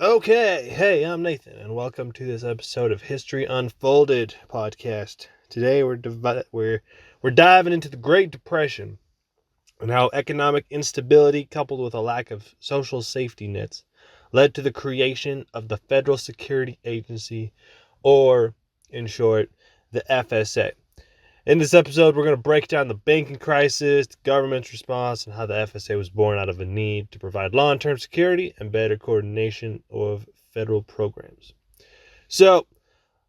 Okay, hey, I'm Nathan, and welcome to this episode of History Unfolded podcast. Today we're diving into the Great Depression and how economic instability, coupled with a lack of social safety nets, led to the creation of the Federal Security Agency, or in short, the FSA. In this episode, we're going to break down the banking crisis, the government's response, and how the FSA was born out of a need to provide long-term security and better coordination of federal programs. So,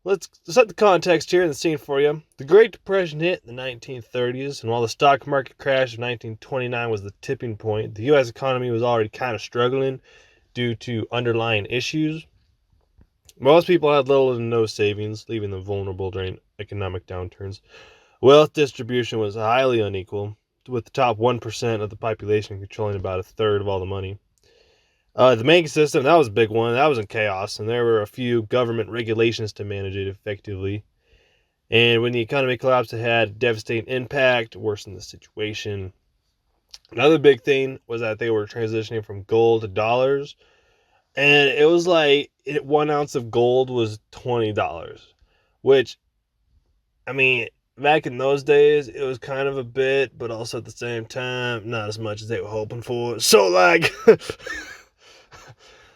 let's set the context here and the scene for you. The Great Depression hit in the 1930s, and while the stock market crash of 1929 was the tipping point, the U.S. economy was already kind of struggling due to underlying issues. Most people had little to no savings, leaving them vulnerable during economic downturns. Wealth distribution was highly unequal, with the top 1% of the population controlling about a third of all the money. The banking system, that was a big one. That was in chaos, and there were a few government regulations to manage it effectively. And when the economy collapsed, it had a devastating impact, worsened the situation. Another big thing was that they were transitioning from gold to dollars, and it was like 1 ounce of gold was $20, which, I mean, back in those days, it was kind of a bit, but also at the same time, not as much as they were hoping for. So,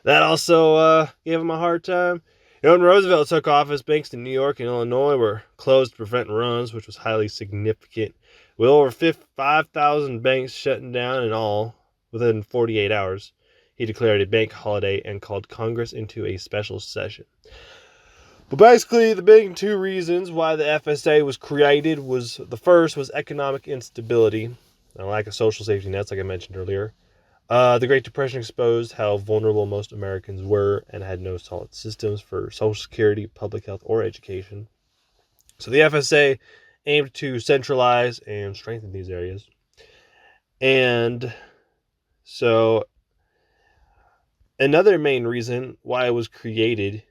that also gave them a hard time. When Roosevelt took office, banks in New York and Illinois were closed to prevent runs, which was highly significant, with over 5,000 banks shutting down in all within 48 hours. He declared a bank holiday and called Congress into a special session. But basically, the big two reasons why the FSA was created was, the first was economic instability and a lack of social safety nets, like I mentioned earlier. The Great Depression exposed how vulnerable most Americans were and had no solid systems for Social Security, public health, or education. So the FSA aimed to centralize and strengthen these areas. And so another main reason why it was created,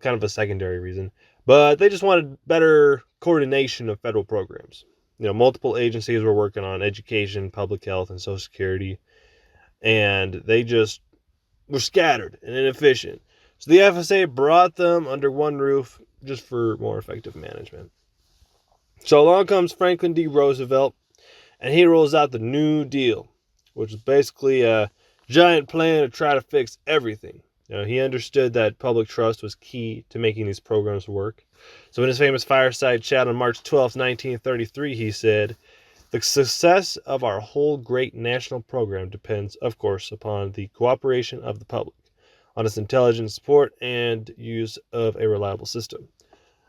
kind of a secondary reason, but they just wanted better coordination of federal programs. Multiple agencies were working on education, public health, and Social Security, and they just were scattered and inefficient. So the FSA brought them under one roof just for more effective management. So along comes Franklin D. Roosevelt, and he rolls out the New Deal, which is basically a giant plan to try to fix everything. He understood that public trust was key to making these programs work. So in his famous fireside chat on March 12, 1933, he said, "The success of our whole great national program depends, of course, upon the cooperation of the public, on its intelligent support and use of a reliable system."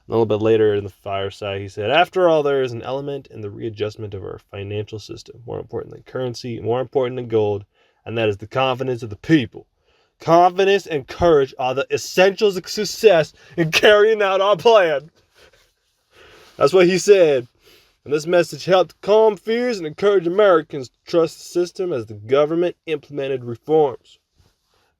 A little bit later in the fireside, he said, "After all, there is an element in the readjustment of our financial system, more important than currency, more important than gold, and that is the confidence of the people. Confidence and courage are the essentials of success in carrying out our plan." That's what he said. And this message helped calm fears and encourage Americans to trust the system as the government implemented reforms.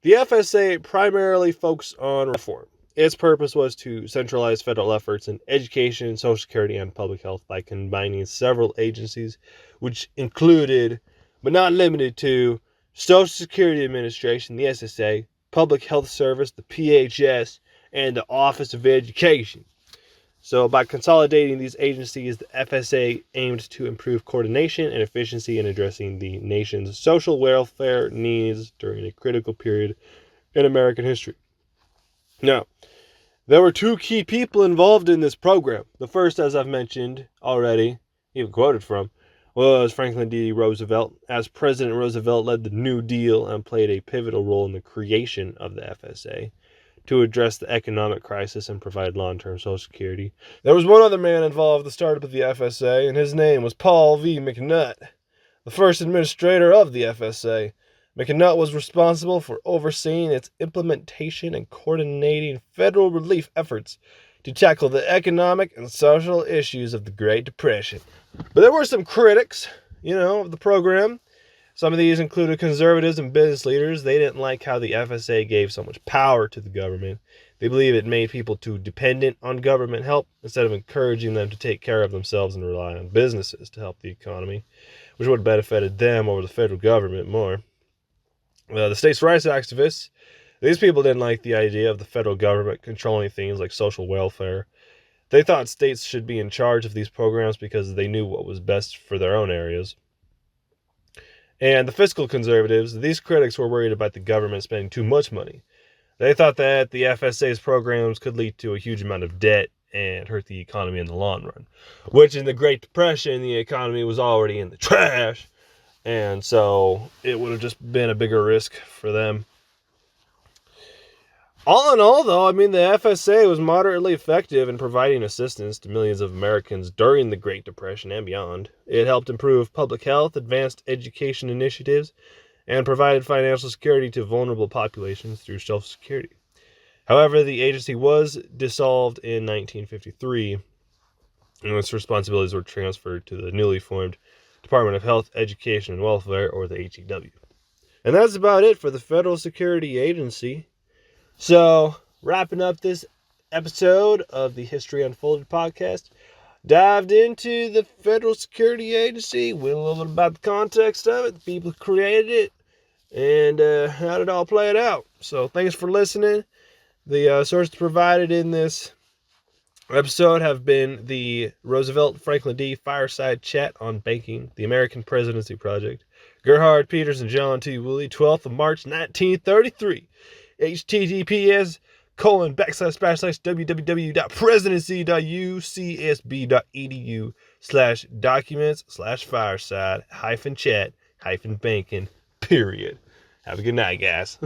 The FSA primarily focused on reform. Its purpose was to centralize federal efforts in education, Social Security, and public health by combining several agencies, which included, but not limited to, Social Security Administration, the SSA, Public Health Service, the PHS, and the Office of Education. So by consolidating these agencies, the FSA aimed to improve coordination and efficiency in addressing the nation's social welfare needs during a critical period in American history. Now, there were two key people involved in this program. The first, as I've mentioned already, even quoted from, was Franklin D. Roosevelt. As President, Roosevelt led the New Deal and played a pivotal role in the creation of the FSA to address the economic crisis and provide long-term Social Security. There was one other man involved in the startup of the FSA, and his name was Paul V. McNutt, the first administrator of the FSA. McNutt was responsible for overseeing its implementation and coordinating federal relief efforts to tackle the economic and social issues of the Great Depression. But there were some critics, of the program. Some of these included conservatives and business leaders. They didn't like how the FSA gave so much power to the government. They believe it made people too dependent on government help instead of encouraging them to take care of themselves and rely on businesses to help the economy, which would have benefited them over the federal government more. The states' rights activists, These people didn't like the idea of the federal government controlling things like social welfare. They thought states should be in charge of these programs because they knew what was best for their own areas. And the fiscal conservatives, these critics were worried about the government spending too much money. They thought that the FSA's programs could lead to a huge amount of debt and hurt the economy in the long run, which in the Great Depression, the economy was already in the trash, and so it would have just been a bigger risk for them. All in all, though, I mean, the FSA was moderately effective in providing assistance to millions of Americans during the Great Depression and beyond. It helped improve public health, advanced education initiatives, and provided financial security to vulnerable populations through Social Security. However, the agency was dissolved in 1953, and its responsibilities were transferred to the newly formed Department of Health, Education, and Welfare, or the HEW. And that's about it for the Federal Security Agency. So, wrapping up this episode of the History Unfolded podcast, dived into the Federal Security Agency, went a little bit about the context of it, the people who created it, and how it all played out. So, thanks for listening. The sources provided in this episode have been the Roosevelt Franklin D. Fireside Chat on Banking, the American Presidency Project, Gerhard Peters and John T. Woolley, 12th of March, 1933. https://www.presidency.ucsb.edu/documents/fireside-chat-banking. Period. Have a good night, guys.